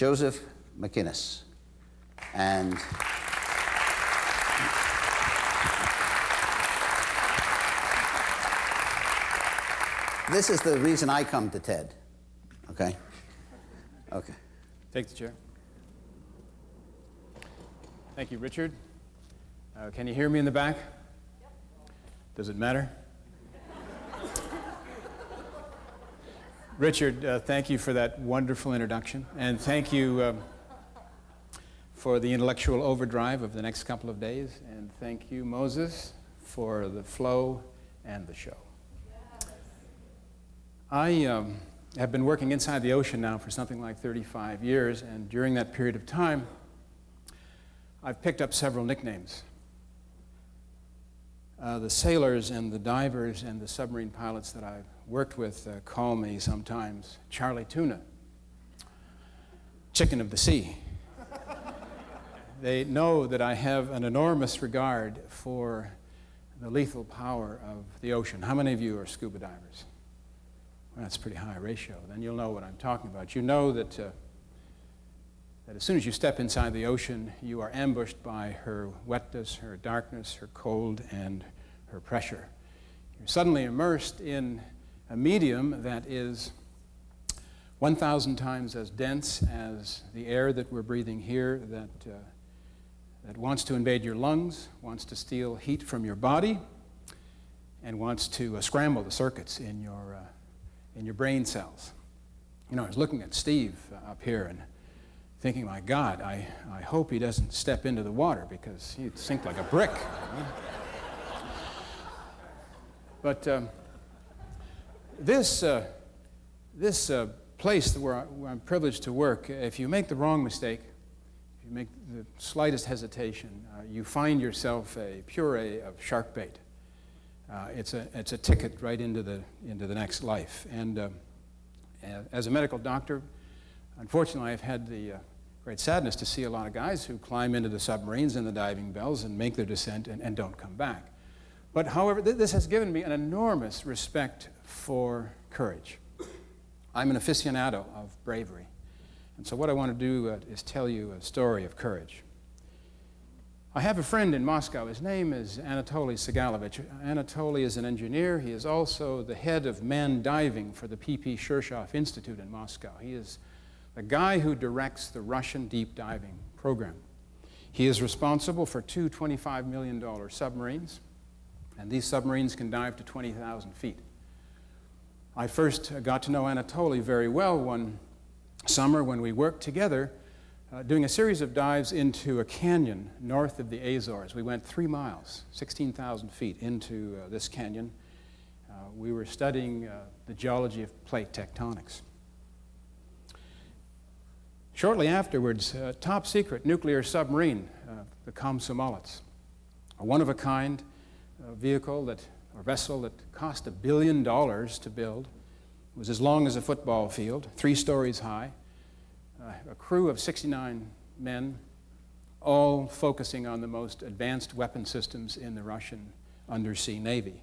Joseph MacInnis. And this is the reason I come to TED, okay? Okay. Take the chair. Thank you, Richard. Can you hear me in the back? Yep. Does it matter? Richard, thank you for that wonderful introduction, and thank you for the intellectual overdrive of the next couple of days, and thank you, Moses, for the flow and the show. I have been working inside the ocean now for something like 35 years, and during that period of time, I've picked up several nicknames. The sailors and the divers and the submarine pilots that I've worked with call me sometimes Charlie Tuna, Chicken of the Sea. They know that I have an enormous regard for the lethal power of the ocean. How many of you are scuba divers? Well, that's a pretty high ratio. Then you'll know what I'm talking about. You know that as soon as you step inside the ocean, you are ambushed by her wetness, her darkness, her cold, and her pressure. You're suddenly immersed in a medium that is 1,000 times as dense as the air that we're breathing here, that wants to invade your lungs, wants to steal heat from your body, and wants to scramble the circuits in your brain cells. You know, I was looking at Steve up here and thinking, my God, I hope he doesn't step into the water because he'd sink like a brick. But this place where I'm privileged to work, if you make the wrong mistake, if you make the slightest hesitation, you find yourself a puree of shark bait. It's a ticket right into the next life. And as a medical doctor, unfortunately, I've had the great sadness to see a lot of guys who climb into the submarines and the diving bells and make their descent and don't come back. But however, this has given me an enormous respect for courage. I'm an aficionado of bravery. And so what I want to do is tell you a story of courage. I have a friend in Moscow. His name is Anatoly Sigalovich. Anatoly is an engineer. He is also the head of manned diving for the P.P. Shirshov Institute in Moscow. He is the guy who directs the Russian deep diving program. He is responsible for two $25 million submarines, and these submarines can dive to 20,000 feet. I first got to know Anatoly very well one summer when we worked together doing a series of dives into a canyon north of the Azores. We went 3 miles, 16,000 feet into this canyon. We were studying the geology of plate tectonics. Shortly afterwards, a top-secret nuclear submarine, the Komsomolets, a one-of-a-kind vessel that cost $1 billion to build, was as long as a football field, 3 stories high, a crew of 69 men, all focusing on the most advanced weapon systems in the Russian undersea navy.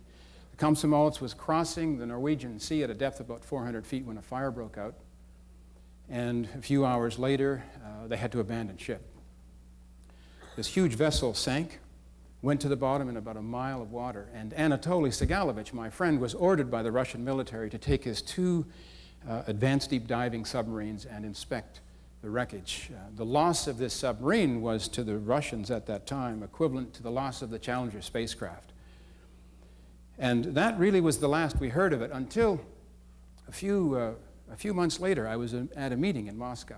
The Komsomolets was crossing the Norwegian Sea at a depth of about 400 feet when a fire broke out, and a few hours later, they had to abandon ship. This huge vessel sank, went to the bottom in about a mile of water, and Anatoly Sigalovich, my friend, was ordered by the Russian military to take his 2 advanced deep diving submarines and inspect the wreckage. The loss of this submarine was, to the Russians at that time, equivalent to the loss of the Challenger spacecraft. And that really was the last we heard of it until a few months later. I was at a meeting in Moscow,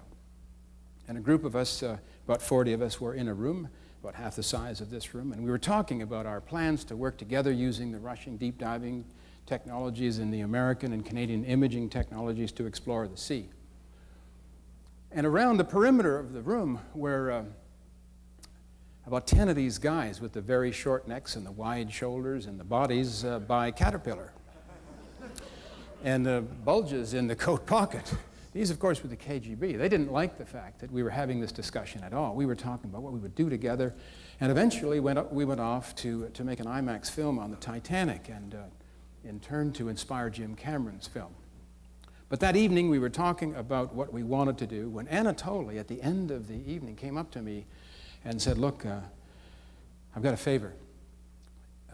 and a group of us, about 40 of us, were in a room, about half the size of this room, and we were talking about our plans to work together using the Russian deep diving technologies and the American and Canadian imaging technologies to explore the sea. And around the perimeter of the room were about 10 of these guys with the very short necks and the wide shoulders and the bodies by Caterpillar. And the bulges in the coat pocket. These, of course, were the KGB. They didn't like the fact that we were having this discussion at all. We were talking about what we would do together. And eventually we went off to make an IMAX film on the Titanic and in turn to inspire Jim Cameron's film. But that evening, we were talking about what we wanted to do when Anatoly, at the end of the evening, came up to me and said, look, I've got a favor.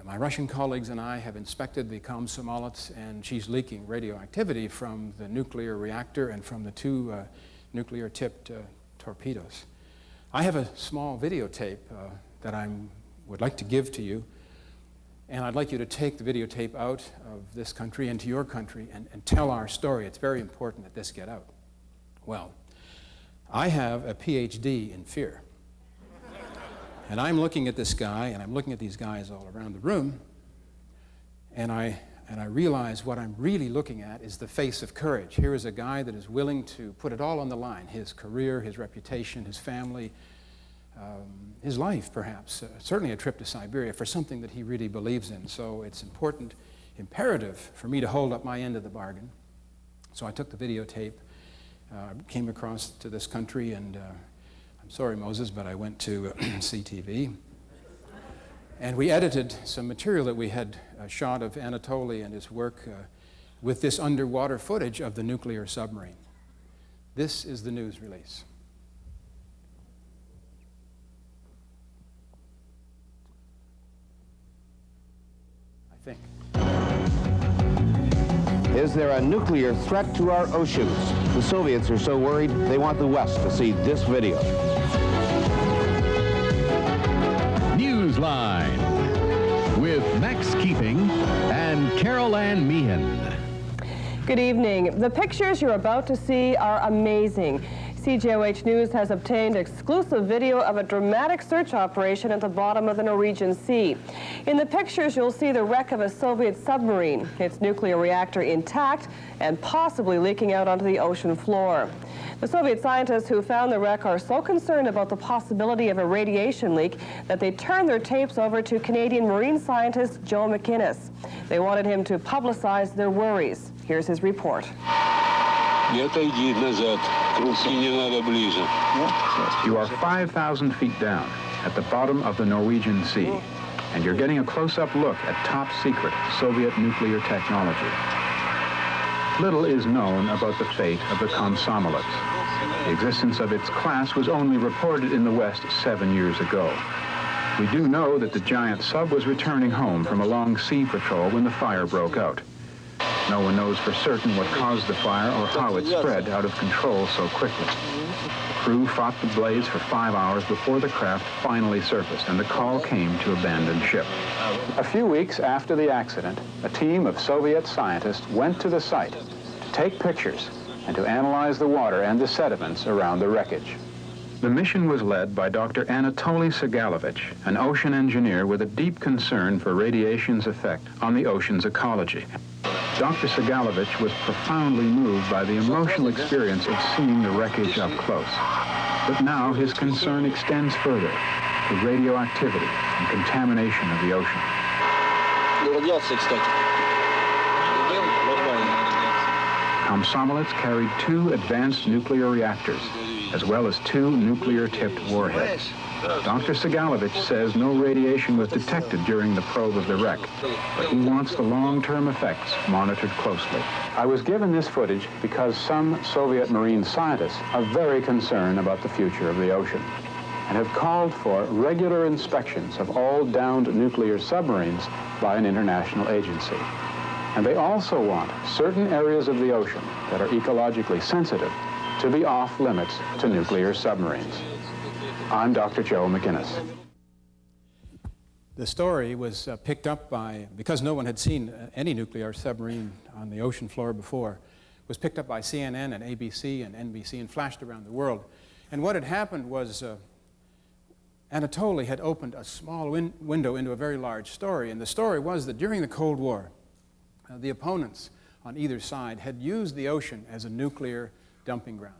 My Russian colleagues and I have inspected the Komsomolets, and she's leaking radioactivity from the nuclear reactor and from the two nuclear-tipped torpedoes. I have a small videotape that I would like to give to you, and I'd like you to take the videotape out of this country into your country and tell our story. It's very important that this get out. Well, I have a PhD in fear. And I'm looking at this guy, and I'm looking at these guys all around the room, and I realize what I'm really looking at is the face of courage. Here is a guy that is willing to put it all on the line, his career, his reputation, his family, his life, perhaps, certainly a trip to Siberia for something that he really believes in. So it's important, imperative for me to hold up my end of the bargain. So I took the videotape, came across to this country, and I'm sorry, Moses, but I went to CTV. And we edited some material that we had shot of Anatoly and his work with this underwater footage of the nuclear submarine. This is the news release. I think. Is there a nuclear threat to our oceans? The Soviets are so worried, they want the West to see this video. Newsline with Max Keeping and Carol Ann Meehan. Good evening. The pictures you're about to see are amazing. CJOH News has obtained exclusive video of a dramatic search operation at the bottom of the Norwegian Sea. In the pictures, you'll see the wreck of a Soviet submarine, its nuclear reactor intact and possibly leaking out onto the ocean floor. The Soviet scientists who found the wreck are so concerned about the possibility of a radiation leak that they turned their tapes over to Canadian marine scientist Joe MacInnis. They wanted him to publicize their worries. Here's his report. You are 5,000 feet down at the bottom of the Norwegian Sea, and you're getting a close-up look at top-secret Soviet nuclear technology. Little is known about the fate of the Komsomolets. The existence of its class was only reported in the West 7 years ago. We do know that the giant sub was returning home from a long sea patrol when the fire broke out. No one knows for certain what caused the fire or how it spread out of control so quickly. The crew fought the blaze for 5 hours before the craft finally surfaced, and the call came to abandon ship. A few weeks after the accident, a team of Soviet scientists went to the site to take pictures and to analyze the water and the sediments around the wreckage. The mission was led by Dr. Anatoly Sigalovich, an ocean engineer with a deep concern for radiation's effect on the ocean's ecology. Dr. Sigalovich was profoundly moved by the emotional experience of seeing the wreckage up close. But now his concern extends further to radioactivity and contamination of the ocean. Komsomolets carried 2 advanced nuclear reactors, as well as 2 nuclear-tipped warheads. Dr. Sigalovich says no radiation was detected during the probe of the wreck, but he wants the long-term effects monitored closely. I was given this footage because some Soviet marine scientists are very concerned about the future of the ocean and have called for regular inspections of all downed nuclear submarines by an international agency. And they also want certain areas of the ocean that are ecologically sensitive to be off limits to nuclear submarines. I'm Dr. Joe MacInnis. The story was picked up by, because no one had seen any nuclear submarine on the ocean floor before, was picked up by CNN and ABC and NBC and flashed around the world. And what had happened was Anatoly had opened a small window into a very large story. And the story was that during the Cold War, the opponents on either side had used the ocean as a nuclear dumping ground.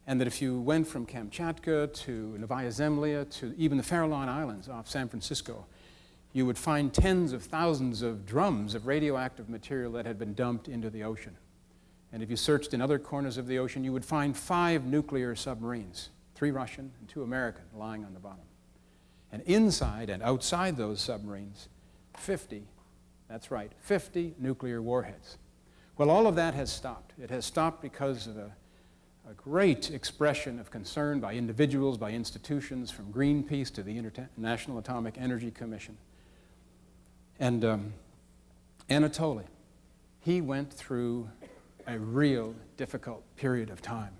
And that if you went from Kamchatka to Novaya Zemlya to even the Farallon Islands off San Francisco, you would find tens of thousands of drums of radioactive material that had been dumped into the ocean. And if you searched in other corners of the ocean, you would find 5 nuclear submarines, 3 Russian and 2 American, lying on the bottom. And inside and outside those submarines, 50, that's right, 50 nuclear warheads. Well, all of that has stopped. It has stopped because of a great expression of concern by individuals, by institutions, from Greenpeace to the International Atomic Energy Commission. And Anatoly, he went through a real difficult period of time.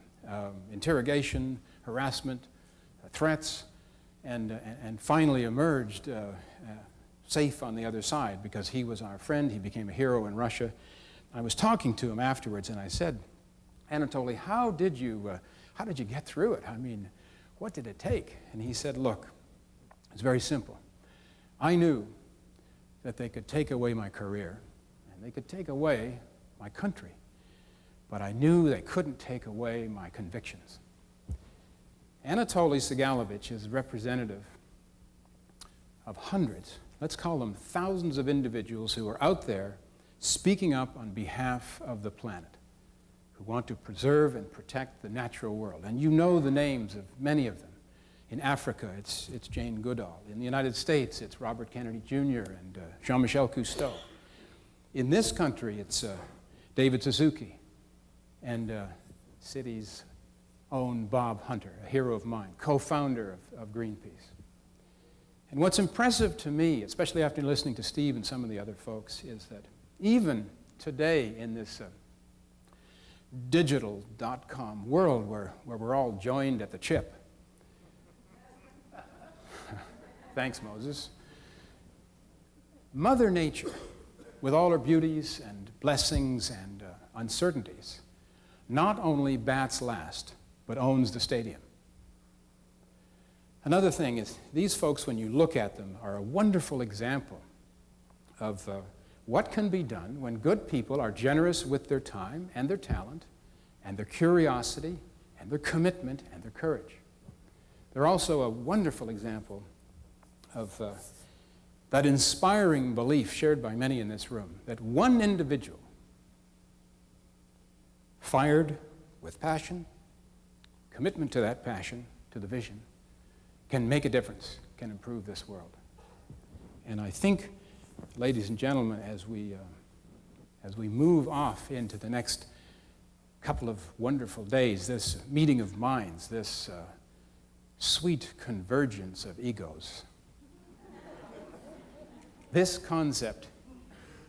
Interrogation, harassment, threats, and finally emerged safe on the other side because he was our friend. He became a hero in Russia. I was talking to him afterwards, and I said, Anatoly, how did you get through it? I mean, what did it take? And he said, look, it's very simple. I knew that they could take away my career, and they could take away my country, but I knew they couldn't take away my convictions. Anatoly Sigalovich is representative of hundreds, let's call them thousands of individuals who are out there speaking up on behalf of the planet, who want to preserve and protect the natural world. And you know the names of many of them. In Africa, it's Jane Goodall. In the United States, it's Robert Kennedy Jr. and Jean-Michel Cousteau. In this country, it's David Suzuki and city's own Bob Hunter, a hero of mine, co-founder of Greenpeace. And what's impressive to me, especially after listening to Steve and some of the other folks, is that even today in this digital.com world where we're all joined at the chip. Thanks, Moses. Mother Nature, with all her beauties and blessings and uncertainties, not only bats last, but owns the stadium. Another thing is, these folks, when you look at them, are a wonderful example of what can be done when good people are generous with their time and their talent and their curiosity and their commitment and their courage. They're also a wonderful example of that inspiring belief shared by many in this room, that one individual fired with passion, commitment to that passion, to the vision, can make a difference, can improve this world. And I think, ladies and gentlemen, as we move off into the next couple of wonderful days, this meeting of minds, this sweet convergence of egos, this concept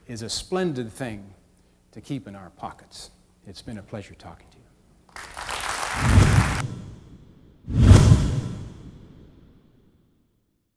is a splendid thing to keep in our pockets. It's been a pleasure talking to you.